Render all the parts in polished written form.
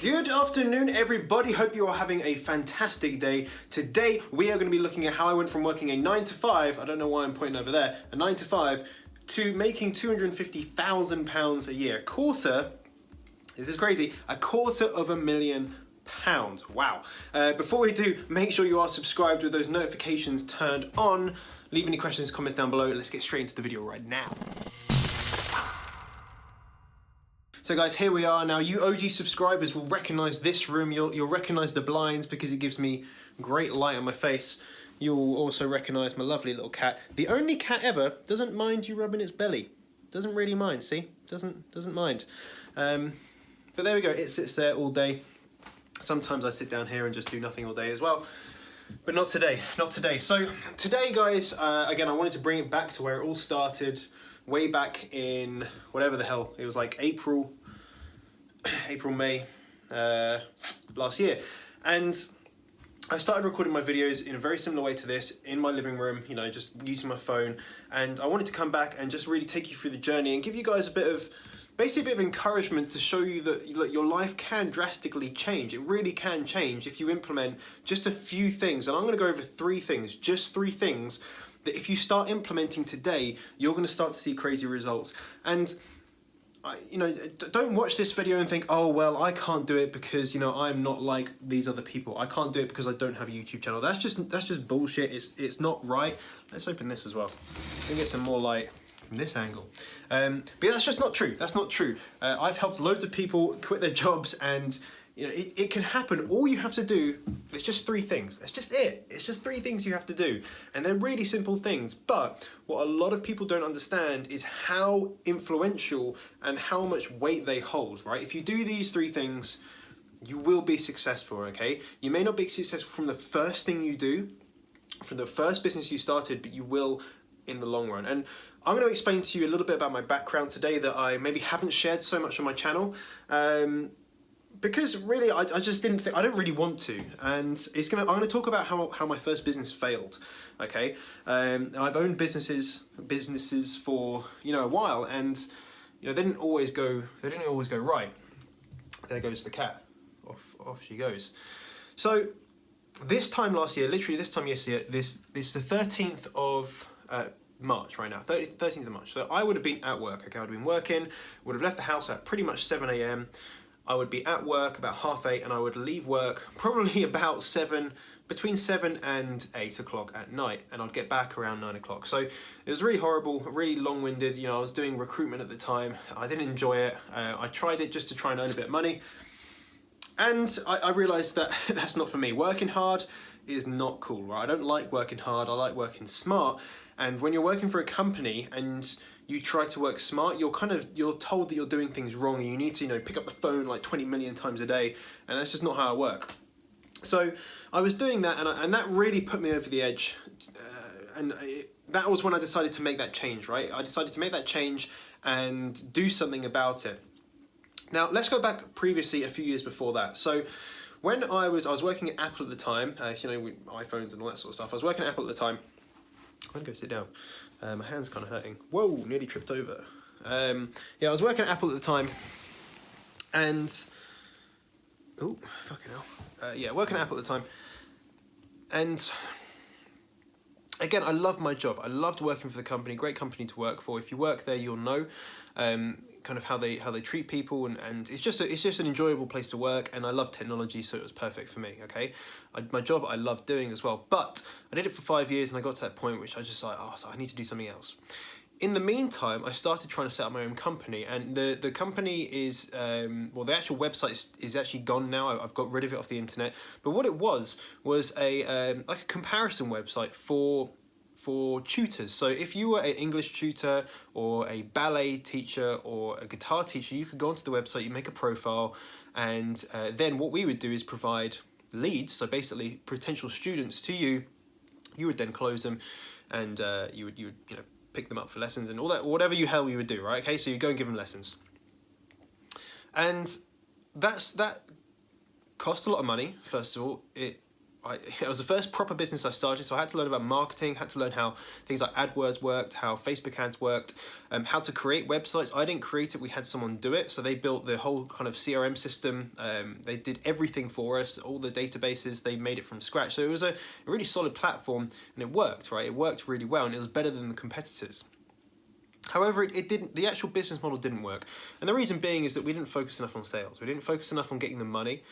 Good afternoon, everybody. Hope you are having a fantastic day. Today, we are going to be looking at how I went from working a 9 to 5, I don't know why I'm pointing over there, a 9 to 5, to making £250,000 a year. This is crazy, £250,000. Wow. Before we do, make sure you are subscribed with those notifications turned on. Leave any questions, comments down below. Let's get straight into the video right now. So guys, here we are. Now you OG subscribers will recognize this room. You'll recognize the blinds because it gives me great light on my face. You'll also recognize my lovely little cat. The only cat ever doesn't mind you rubbing its belly. Doesn't really mind, see? Doesn't mind. But there we go, it sits there all day. Sometimes I sit down here and just do nothing all day as well. But not today, not today. So today guys, again, I wanted to bring it back to where it all started. Way back in whatever the hell, it was like April, May last year. And I started recording my videos in a very similar way to this, in my living room, you know, just using my phone. And I wanted to come back and just really take you through the journey and give you guys basically a bit of encouragement to show you that your life can drastically change. It really can change if you implement just a few things. And I'm gonna go over just three things, that if you start implementing today, you're going to start to see crazy results. And don't watch this video and think, oh well, I can't do it because I'm not like these other people. I can't do it because I don't have a YouTube channel. That's just bullshit. It's not right. Let's open this as well. Let me get some more light from this angle. But yeah, that's just not true. That's not true. I've helped loads of people quit their jobs, and it can happen. All you have to do is just three things. That's just it. It's just three things you have to do. And they're really simple things. But what a lot of people don't understand is how influential and how much weight they hold, right? If you do these three things, you will be successful, okay? You may not be successful from the first thing you do, from the first business you started, but you will in the long run. And I'm going to explain to you a little bit about my background today that I maybe haven't shared so much on my channel. Because really, I just didn't think, I don't really want to, and I'm going to talk about how my first business failed, okay? I've owned businesses for, a while, and, they didn't always go right. There goes the cat, off she goes. So, this time last year, literally this time yesterday, this is the 13th of March right now, 13th of March. So I would have been at work, okay? I would have been working, would have left the house at pretty much 7 AM. I would be at work about 7:30, and I would leave work probably about between 7 and 8 o'clock at night, and I'd get back around 9 o'clock. So it was really horrible, really long-winded. I was doing recruitment at the time. I didn't enjoy it. I tried it just to try and earn a bit of money, and I realized that that's not for me. Working hard is not cool, right? I don't like working hard. I like working smart. And when you're working for a company and you try to work smart, you're told that you're doing things wrong, and you need to, pick up the phone like 20 million times a day, and that's just not how I work. So I was doing that, and that really put me over the edge. That was when I decided to make that change, right? I decided to make that change and do something about it. Now, let's go back previously a few years before that. So when I was working at Apple at the time, with iPhones and all that sort of stuff, I was working at Apple at the time. I'm gonna go sit down. My hand's kind of hurting. Whoa, nearly tripped over. I was working at Apple at the time, and oh, fucking hell. Working at Apple at the time, and again, I loved my job. I loved working for the company. Great company to work for. If you work there, you'll know kind of how they treat people, and it's just an enjoyable place to work. And I love technology, so it was perfect for me. Okay, my job I loved doing as well, but I did it for 5 years, and I got to that point which I just like, so I need to do something else. In the meantime, I started trying to set up my own company, and the company is the actual website is actually gone now. I've got rid of it off the internet. But what it was a like a comparison website for tutors. So if you were an English tutor or a ballet teacher or a guitar teacher, you could go onto the website, you make a profile, and then what we would do is provide leads, so basically potential students to you. You would then close them, and you would pick them up for lessons and all that, whatever you would do, right? Okay, so you go and give them lessons. And that cost a lot of money, first of all. it was the first proper business I started, so I had to learn about marketing, had to learn how things like AdWords worked, how Facebook ads worked, how to create websites. I didn't create it, we had someone do it. So they built the whole kind of CRM system. They did everything for us, all the databases, they made it from scratch. So it was a really solid platform, and it worked, right? It worked really well, and it was better than the competitors. However, it didn't. The actual business model didn't work, and the reason being is that we didn't focus enough on sales. We didn't focus enough on getting the money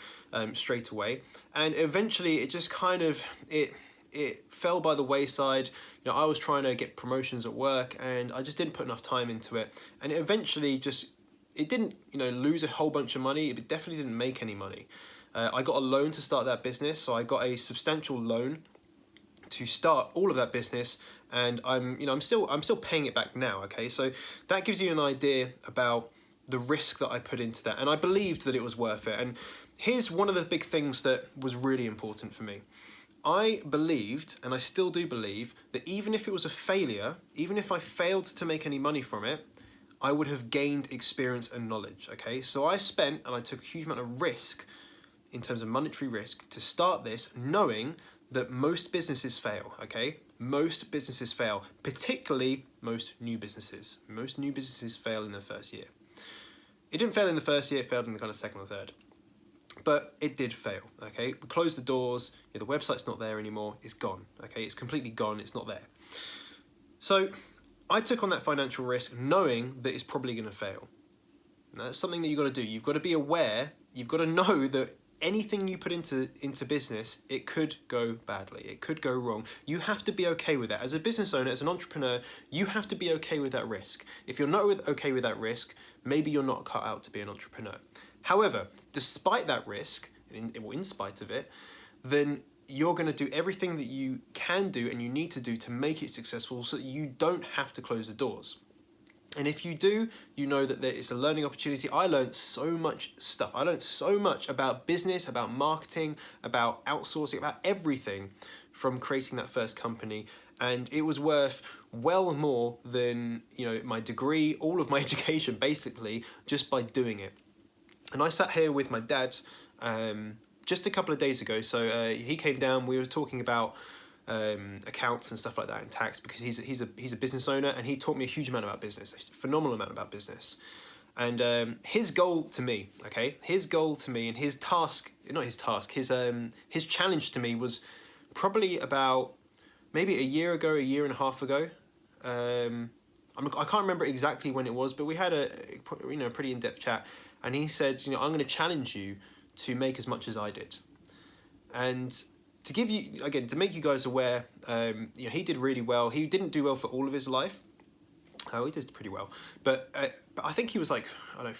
straight away, and eventually it just kind of it fell by the wayside. You know, I was trying to get promotions at work, and I just didn't put enough time into it, and it eventually just it didn't lose a whole bunch of money. It definitely didn't make any money. I got a loan to start that business, so I got a substantial loan to start all of that business, and I'm still paying it back now. Okay, so that gives you an idea about the risk that I put into that, and I believed that it was worth it. And here's one of the big things that was really important for me. I believed, and I still do believe, that even if it was a failure, even if I failed to make any money from it, I would have gained experience and knowledge. Okay, so I spent and I took a huge amount of risk in terms of monetary risk to start this, knowing that most businesses fail, okay? Most businesses fail, particularly most new businesses. Most new businesses fail in their first year. It didn't fail in the first year, it failed in the kind of second or third. But it did fail, okay? We closed the doors, the website's not there anymore, it's gone, okay? It's completely gone, it's not there. So I took on that financial risk knowing that it's probably gonna fail. Now, that's something that you've got to do. You've got to be aware, you've got to know that anything you put into business, it could go badly, it could go wrong. You have to be okay with that. As a business owner, as an entrepreneur, you have to be okay with that risk. If you're not okay with that risk, maybe you're not cut out to be an entrepreneur. However, despite that risk, in spite of it, then you're going to do everything that you can do and you need to do to make it successful so that you don't have to close the doors. And if you do, you know that it's a learning opportunity. I learned so much stuff. I learned so much about business, about marketing, about outsourcing, about everything from creating that first company. And it was worth well more than my degree, all of my education, basically, just by doing it. And I sat here with my dad just a couple of days ago. So he came down, we were talking about accounts and stuff like that and tax, because he's a business owner, and he taught me a huge amount about business, a phenomenal amount about business. And his goal to me, and his challenge to me was probably about maybe a year and a half ago. I can't remember exactly when it was, but we had a pretty in-depth chat, and he said, I'm going to challenge you to make as much as I did. And to give you, again, to make you guys aware, he did really well. He didn't do well for all of his life. He did pretty well. But I think he was like,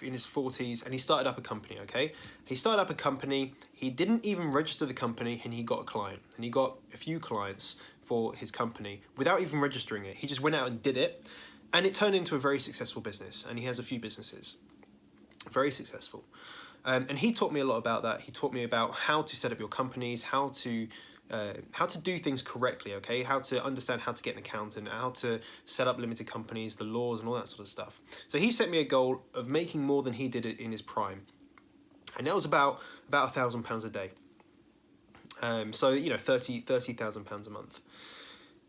in his 40s, and he started up a company, okay? He started up a company, he didn't even register the company, and he got a client. And he got a few clients for his company without even registering it. He just went out and did it, and it turned into a very successful business, and he has a few businesses. Very successful. And he taught me a lot about that. He taught me about how to set up your companies, how to do things correctly, okay? How to understand how to get an accountant, how to set up limited companies, the laws and all that sort of stuff. So he set me a goal of making more than he did it in his prime. And that was about £1,000 a day. So, £30,000 a month.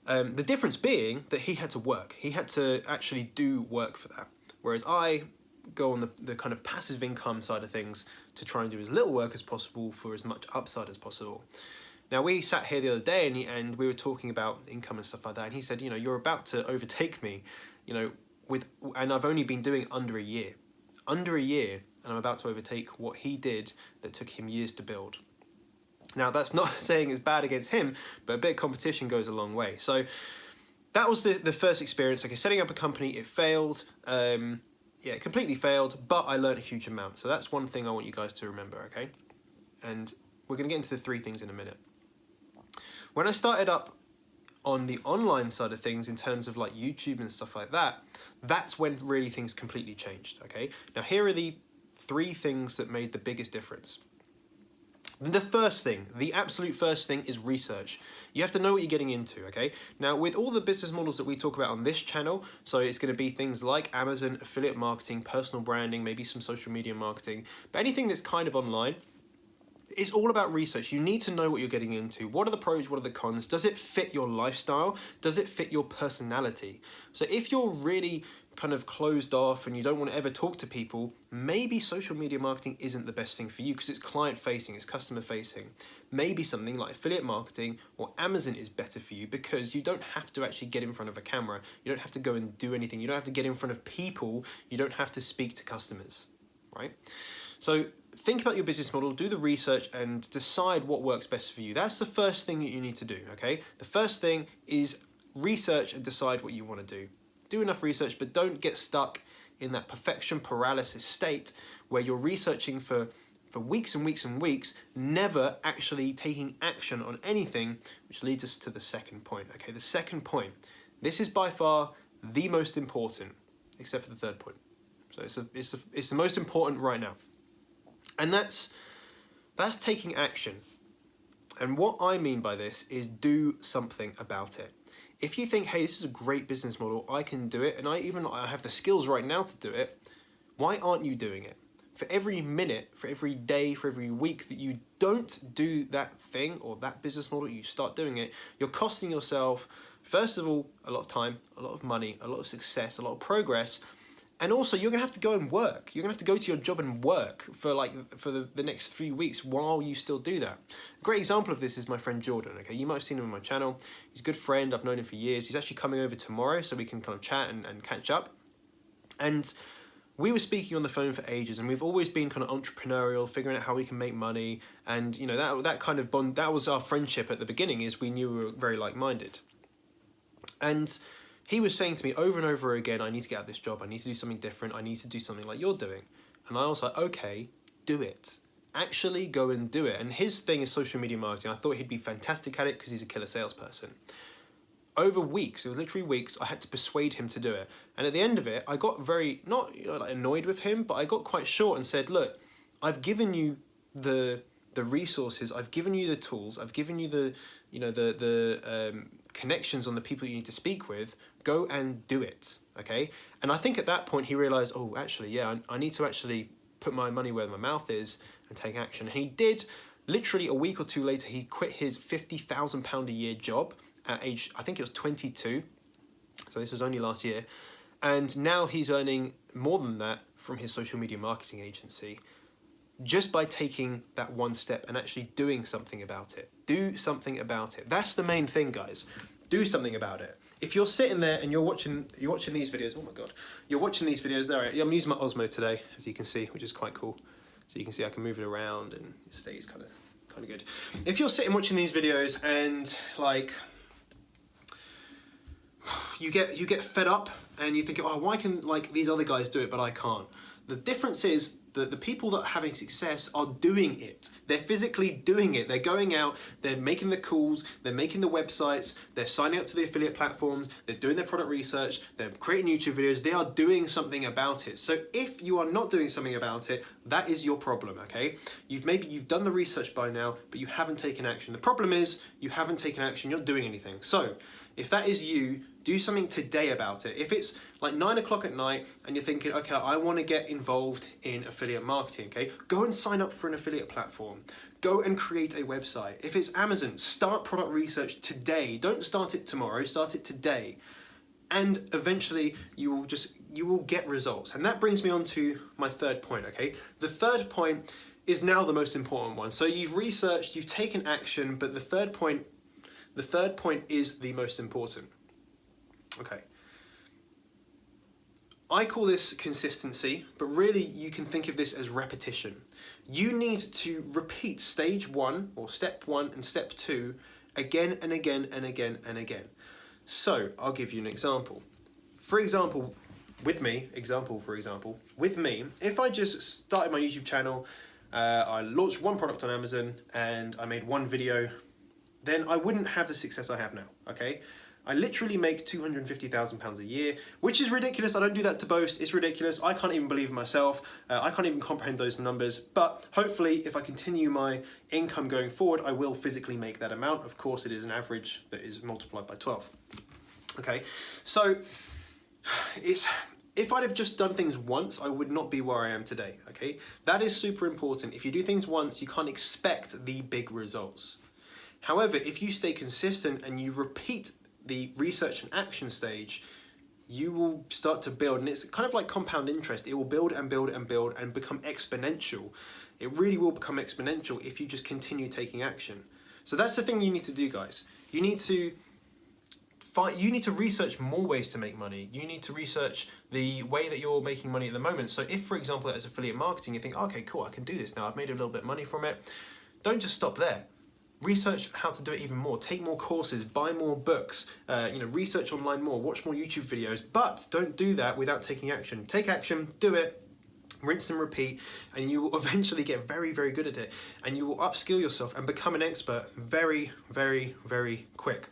The difference being that he had to work. He had to actually do work for that. Whereas I go on the kind of passive income side of things to try and do as little work as possible for as much upside as possible. Now, we sat here the other day and we were talking about income and stuff like that, and he said, you're about to overtake me, and I've only been doing under a year, and I'm about to overtake what he did that took him years to build. Now, that's not saying it's bad against him, but a bit of competition goes a long way. So that was the first experience. Okay, setting up a company, it failed. It completely failed, but I learned a huge amount. So that's one thing I want you guys to remember, okay? And we're going to get into the three things in a minute. When I started up on the online side of things, in terms of like YouTube and stuff like that, that's when really things completely changed, okay? Now, here are the three things that made the biggest difference. The first thing, the absolute first thing, is research. You have to know what you're getting into, okay? Now, with all the business models that we talk about on this channel, so it's going to be things like Amazon, affiliate marketing, personal branding, maybe some social media marketing, but anything that's kind of online, it's all about research. You need to know what you're getting into. What are the pros, what are the cons? Does it fit your lifestyle? Does it fit your personality? So if you're really kind of closed off and you don't want to ever talk to people, maybe social media marketing isn't the best thing for you because it's client facing, it's customer facing. Maybe something like affiliate marketing or Amazon is better for you because you don't have to actually get in front of a camera. You don't have to go and do anything. You don't have to get in front of people. You don't have to speak to customers, right? So think about your business model, do the research and decide what works best for you. That's the first thing that you need to do, okay? The first thing is research and decide what you want to do. Do enough research, but don't get stuck in that perfection paralysis state where you're researching for weeks and weeks and weeks, never actually taking action on anything, which leads us to the second point, okay? The second point, this is by far the most important, except for the third point. So it's the most important right now. And that's taking action. And what I mean by this is do something about it. If you think, hey, this is a great business model, I can do it, and I have the skills right now to do it, why aren't you doing it? For every minute, for every day, for every week that you don't do that thing or that business model, you start doing it, you're costing yourself, first of all, a lot of time, a lot of money, a lot of success, a lot of progress, and also you're gonna have to go and work. You're gonna have to go to your job and work for the next 3 weeks while you still do that. A great example of this is my friend Jordan, okay? You might have seen him on my channel. He's a good friend, I've known him for years. He's actually coming over tomorrow so we can kind of chat and catch up. And we were speaking on the phone for ages, and we've always been kind of entrepreneurial, figuring out how we can make money. And you know, that kind of bond, that was our friendship at the beginning, is we knew we were very like-minded. And he was saying to me over and over again, I need to get out of this job, I need to do something different, I need to do something like you're doing. And I was like, okay, do it. Actually go and do it. And his thing is social media marketing. I thought he'd be fantastic at it because he's a killer salesperson. Over weeks, it was literally weeks, I had to persuade him to do it. And at the end of it, I got very, not like annoyed with him, but I got quite short and said, look, I've given you the resources, I've given you the tools, I've given you the connections on the people you need to speak with, go and do it, okay? And I think at that point he realized, oh, actually, yeah, I need to actually put my money where my mouth is and take action. And he did. Literally a week or two later, he quit his £50,000 a year job at age, I think it was 22. So this was only last year. And now he's earning more than that from his social media marketing agency, just by taking that one step and actually doing something about it. Do something about it. That's the main thing, guys. Do something about it. If you're sitting there and you're watching these videos, oh my God, you're watching these videos there. I'm using my Osmo today, as you can see, which is quite cool. So you can see I can move it around and it stays kind of good. If you're sitting watching these videos and like you get fed up and you think, oh, why can like these other guys do it but I can't? The difference is that the people that are having success are doing it. They're physically doing it. They're going out, they're making the calls, they're making the websites, they're signing up to the affiliate platforms, they're doing their product research, they're creating YouTube videos, they are doing something about it. So if you are not doing something about it, that is your problem, okay? You've done the research by now, but you haven't taken action. The problem is you haven't taken action, you're not doing anything. So if that is you, do something today about it. If it's like 9 o'clock at night and you're thinking, okay, I want to get involved in affiliate marketing, okay? Go and sign up for an affiliate platform. Go and create a website. If it's Amazon, start product research today. Don't start it tomorrow, start it today. And eventually you will get results. And that brings me on to my third point, okay? The third point is now the most important one. So you've researched, you've taken action, but the third point is the most important. Okay. I call this consistency, but really you can think of this as repetition. You need to repeat stage 1 or step 1 and step 2 again and again and again and again. So I'll give you an example. With me, if I just started my YouTube channel, I launched one product on Amazon and I made one video, then I wouldn't have the success I have now, okay? I literally make £250,000 a year, which is ridiculous. I don't do that to boast. It's ridiculous. I can't even believe it myself. I can't even comprehend those numbers. But hopefully, if I continue my income going forward, I will physically make that amount. Of course, it is an average that is multiplied by 12. Okay, so if I'd have just done things once, I would not be where I am today, okay? That is super important. If you do things once, you can't expect the big results. However, if you stay consistent and you repeat the research and action stage, you will start to build, and it's kind of like compound interest. It will build and build and build and become exponential. It really will become exponential if you just continue taking action. So that's the thing you need to do, guys. You need to research more ways to make money. You need to research the way that you're making money at the moment. So if, for example, as affiliate marketing, you think, okay, cool, I can do this now. I've made a little bit of money from it. Don't just stop there. Research how to do it even more. Take more courses, buy more books, research online more, watch more YouTube videos, but don't do that without taking action. Take action, do it, rinse and repeat, and you will eventually get very, very good at it. And you will upskill yourself and become an expert very, very, very quick.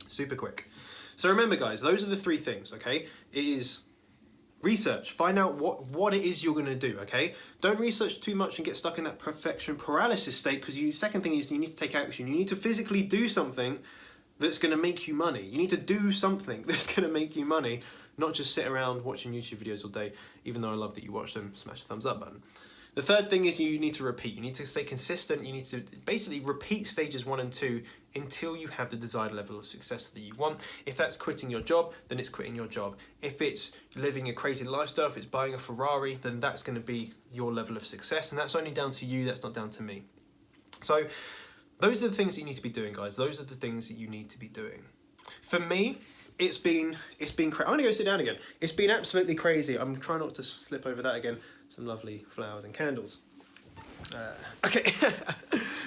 Super quick. So remember, guys, those are the three things, okay? It is research. Find out what it is you're going to do, okay? Don't research too much and get stuck in that perfection paralysis state, because second thing is you need to take action. You need to physically do something that's going to make you money. You need to do something that's going to make you money, not just sit around watching YouTube videos all day, even though I love that you watch them. Smash the thumbs up button. The third thing is you need to repeat. You need to stay consistent. You need to basically repeat stages 1 and 2 until you have the desired level of success that you want. If that's quitting your job, then it's quitting your job. If it's living a crazy lifestyle, if it's buying a Ferrari, then that's going to be your level of success. And that's only down to you. That's not down to me. So those are the things that you need to be doing, guys. Those are the things that you need to be doing. For me, it's been crazy. I'm gonna go sit down again. It's been absolutely crazy. I'm trying not to slip over that again. Some lovely flowers and candles. Okay.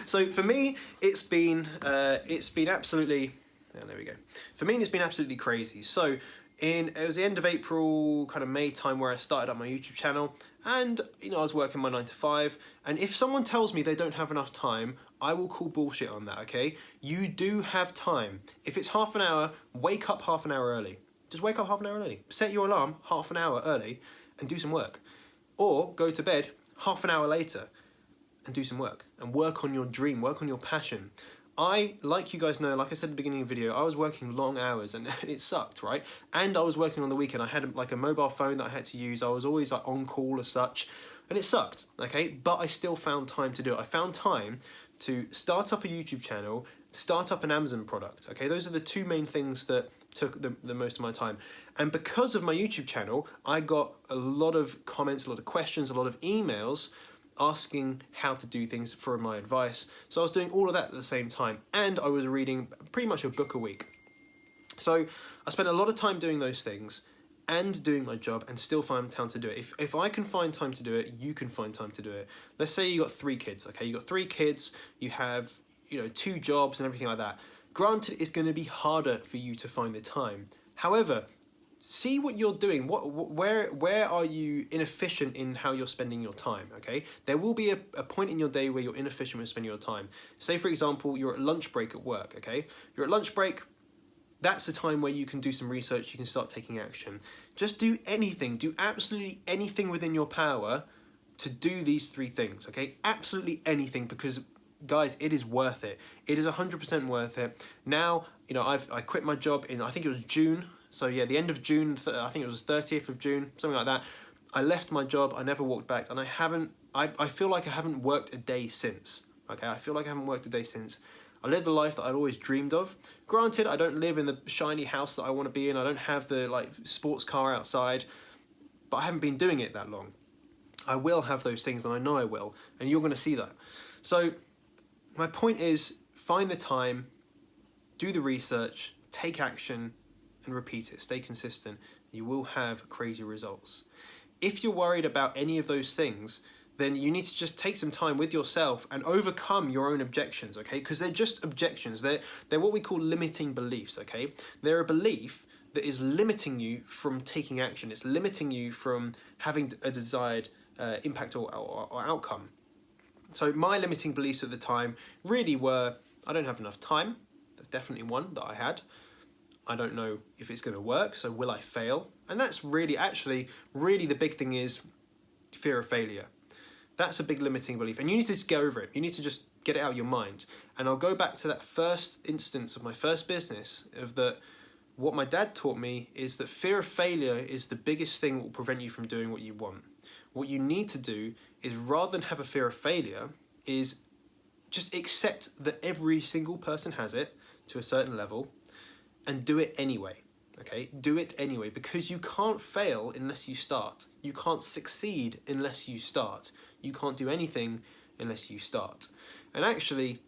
So for me, it's been absolutely. Oh, there we go. For me, it's been absolutely crazy. So it was the end of April, kind of May time, where I started up my YouTube channel, and I was working my 9 to 5. And if someone tells me they don't have enough time, I will call bullshit on that. Okay, you do have time. If it's half an hour, wake up half an hour early. Just wake up half an hour early. Set your alarm half an hour early and do some work, or go to bed half an hour later and do some work and work on your dream, work on your passion. Like you guys know, like I said at the beginning of the video, I was working long hours and it sucked, right? And I was working on the weekend. I had like a mobile phone that I had to use. I was always like on call as such, and it sucked, okay? But I still found time to do it. I found time to start up a YouTube channel, start up an Amazon product, okay? Those are the two main things that took the most of my time. And because of my YouTube channel, I got a lot of comments, a lot of questions, a lot of emails asking how to do things for my advice. So I was doing all of that at the same time, and I was reading pretty much a book a week. So I spent a lot of time doing those things and doing my job, and still find time to do it. If I can find time to do it, you can find time to do it. Let's say you got 3 kids, okay? You got 3 kids, you have 2 jobs and everything like that. Granted, it's going to be harder for you to find the time. However, see what you're doing. Where are you inefficient in how you're spending your time, okay? There will be a point in your day where you're inefficient with spending your time. Say, for example, you're at lunch break at work, okay? You're at lunch break. That's the time where you can do some research, you can start taking action. Just do anything, do absolutely anything within your power to do these 3 things, okay? Absolutely anything, because guys, it is worth it. It is 100% worth it. Now, I quit my job in, I think it was June. So yeah, the end of June, I think it was 30th of June, something like that. I left my job, I never walked back, and I feel like I haven't worked a day since, okay? I feel like I haven't worked a day since. I live the life that I'd always dreamed of. Granted, I don't live in the shiny house that I want to be in. I don't have the sports car outside, but I haven't been doing it that long. I will have those things, and I know I will, and you're going to see that. So my point is, find the time, do the research, take action, and repeat it. Stay consistent. You will have crazy results. If you're worried about any of those things, then you need to just take some time with yourself and overcome your own objections, okay? Because they're just objections. They're what we call limiting beliefs, okay? They're a belief that is limiting you from taking action. It's limiting you from having a desired impact or outcome. So my limiting beliefs at the time really were, I don't have enough time. That's definitely one that I had. I don't know if it's going to work, so will I fail? And that's really the big thing is fear of failure. That's a big limiting belief, and you need to just get over it. You need to just get it out of your mind. And I'll go back to that first instance of my first business, of that what my dad taught me is that fear of failure is the biggest thing that will prevent you from doing what you want. What you need to do is, rather than have a fear of failure, is just accept that every single person has it to a certain level and do it anyway. Okay, do it anyway, because you can't fail unless you start. You can't succeed unless you start. You can't do anything unless you start. And actually,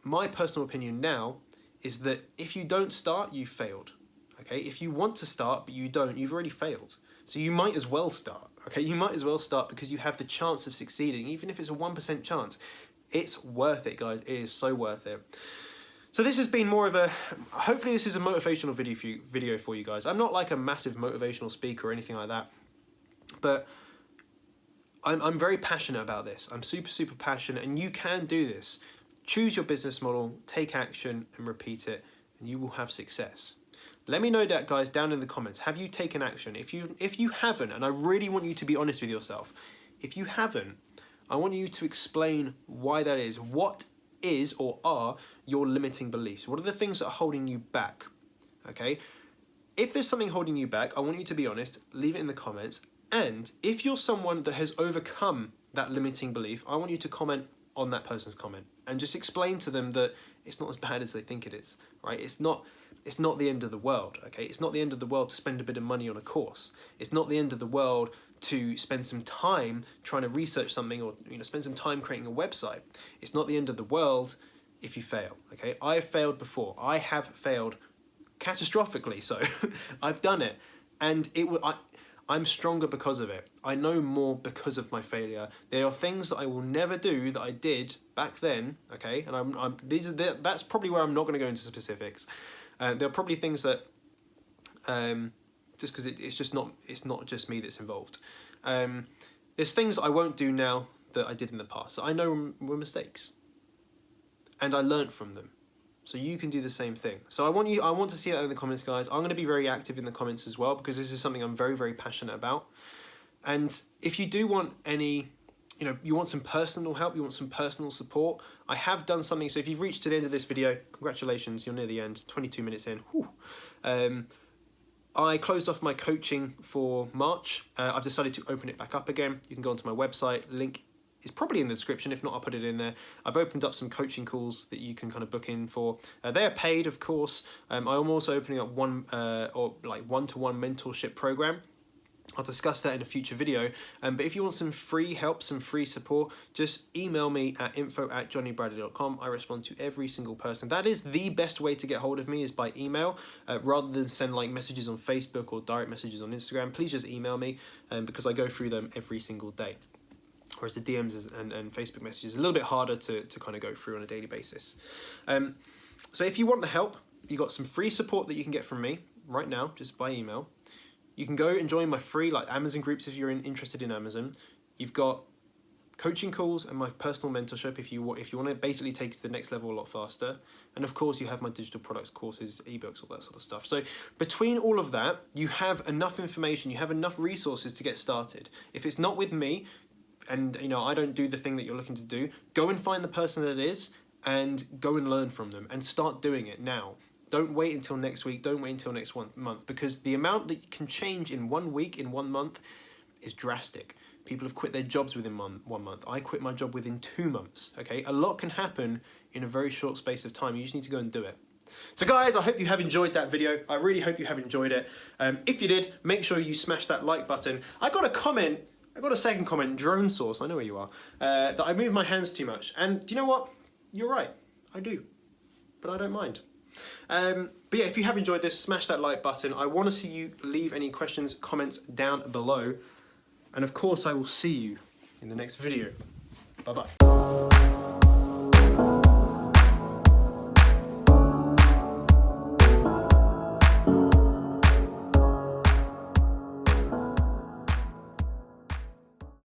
my personal opinion now is that if you don't start, you've failed. Okay, if you want to start but you don't, you've already failed. So you might as well start. Okay, you might as well start, because you have the chance of succeeding, even if it's a 1% chance. It's worth it, guys. It is so worth it. So this has been more of a, hopefully this is a motivational video for you guys. I'm not like a massive motivational speaker or anything like that, but I'm very passionate about this. I'm super passionate, and you can do this. Choose your business model, take action, and repeat it, and you will have success. Let me know that, guys, down in the comments. Have you taken action? If you haven't, and I really want you to be honest with yourself, if you haven't, I want you to explain why that is. What is or are your limiting beliefs? What are the things that are holding you back? Okay? If there's something holding you back, I want you to be honest, leave it in the comments. And if you're someone that has overcome that limiting belief, I want you to comment on that person's comment and just explain to them that it's not as bad as they think it is, right? It's not the end of the world, okay? It's not the end of the world to spend a bit of money on a course. It's not the end of the world to spend some time trying to research something, or spend some time creating a website. It's not the end of the world if you fail, okay? I have failed before. I have failed catastrophically, so I've done it, and I'm stronger because of it. I know more because of my failure. There are things that I will never do that I did back then, okay? And that's probably where I'm not going to go into specifics. There are probably things that just because it's not just me that's involved. There's things I won't do now that I did in the past that I know were mistakes, and I learnt from them. So you can do the same thing. So I want to see that in the comments, guys. I'm going to be very active in the comments as well, because this is something I'm very passionate about. And if you do want any, you want some personal help, you want some personal support, I have done something. So if you've reached to the end of this video, congratulations, you're near the end, 22 minutes in. Whew. I closed off my coaching for March. I've decided to open it back up again. You can go onto my website, link is probably in the description. If not, I'll put it in there. I've opened up some coaching calls that you can kind of book in for. They are paid, of course. I'm also opening up one-to-one mentorship program. I'll discuss that in a future video. But if you want some free help, some free support, just email me at info@jonnybradley.com. I respond to every single person. That is the best way to get hold of me, is by email, rather than send messages on Facebook or direct messages on Instagram. Please just email me, because I go through them every single day. Whereas the DMs and Facebook messages are a little bit harder to kind of go through on a daily basis. So if you want the help, you got some free support that you can get from me right now, just by email. You can go and join my free Amazon groups if you're interested in Amazon. You've got coaching calls and my personal mentorship if you want to basically take it to the next level a lot faster. And of course, you have my digital products, courses, ebooks, all that sort of stuff. So between all of that, you have enough information, you have enough resources to get started. If it's not with me, and I don't do the thing that you're looking to do, go and find the person that is and go and learn from them and start doing it now. Don't wait until next week, don't wait until next month, because the amount that you can change in 1 week, in 1 month, is drastic. People have quit their jobs within 1 month. I quit my job within 2 months, okay? A lot can happen in a very short space of time. You just need to go and do it. So guys, I hope you have enjoyed that video. I really hope you have enjoyed it. If you did, make sure you smash that like button. I got a second comment, drone source, I know where you are, that I move my hands too much. And do you know what? You're right, I do. But I don't mind. But yeah, if you have enjoyed this, smash that like button. I want to see you leave any questions, comments down below. And of course, I will see you in the next video. Bye-bye.